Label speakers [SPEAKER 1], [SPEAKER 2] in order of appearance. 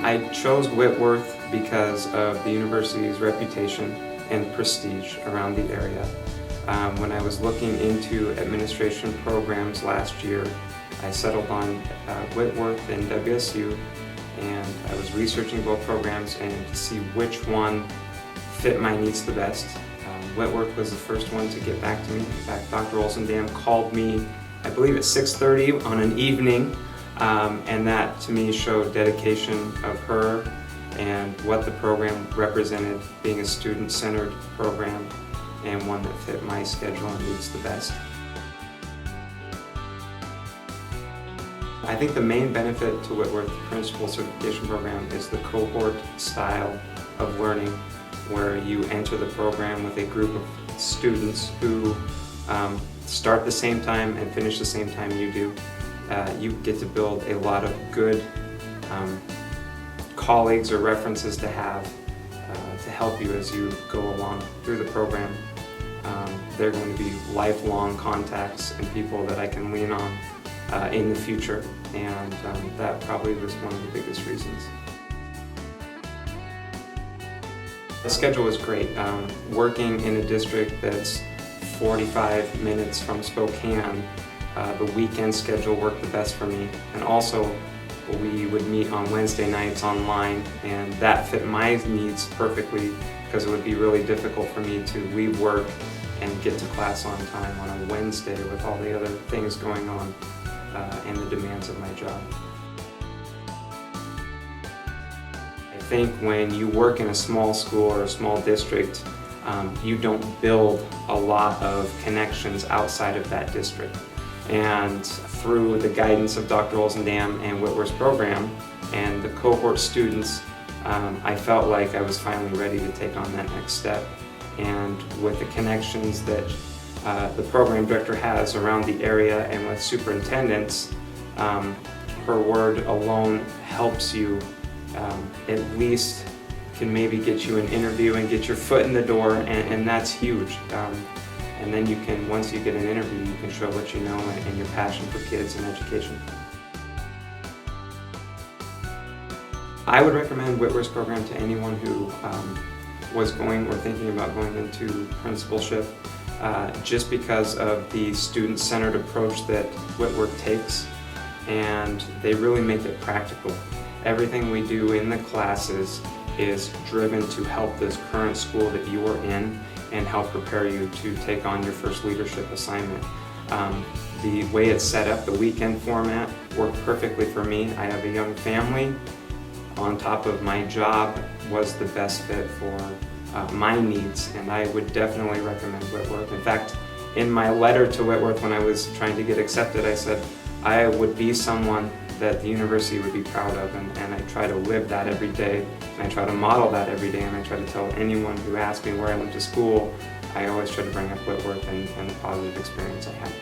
[SPEAKER 1] I chose Whitworth because of the university's reputation and prestige around the area. When I was looking into administration programs last year, I settled on Whitworth and WSU, and I was researching both programs and to see which one fit my needs the best. Whitworth was the first one to get back to me. In fact, Dr. Olsendam called me, I believe at 6:30 on an evening, and that to me showed dedication of her and what the program represented, being a student-centered program and one that fit my schedule and needs the best. I think the main benefit to Whitworth Principal Certification Program is the cohort style of learning, where you enter the program with a group of students who start the same time and finish the same time you do. You get to build a lot of good colleagues or references to have to help you as you go along through the program. They're going to be lifelong contacts and people that I can lean on in the future, and that probably was one of the biggest reasons. The schedule was great. Working in a district that's 45 minutes from Spokane, the weekend schedule worked the best for me, and also we would meet on Wednesday nights online, and that fit my needs perfectly because it would be really difficult for me to leave work and get to class on time on a Wednesday with all the other things going on and the demands of my job. I think when you work in a small school or a small district, you don't build a lot of connections outside of that district. And through the guidance of Dr. Olsendam and Whitworth's program and the cohort students, I felt like I was finally ready to take on that next step. And with the connections that the program director has around the area and with superintendents, her word alone helps you at least can maybe get you an interview and get your foot in the door, and that's huge. And then you can, once you get an interview, you can show what you know and your passion for kids and education. I would recommend Whitworth's program to anyone who was going or thinking about going into principalship, just because of the student-centered approach that Whitworth takes, and they really make it practical. Everything we do in the classes is driven to help this current school that you are in and help prepare you to take on your first leadership assignment. The way it's set up, the weekend format, worked perfectly for me. I have a young family. On top of my job was the best fit for my needs, and I would definitely recommend Whitworth. In fact, in my letter to Whitworth when I was trying to get accepted, I said I would be someone that the university would be proud of, and I try to live that every day, and I try to model that every day, and I try to tell anyone who asks me where I went to school, I always try to bring up Whitworth and the positive experience I had.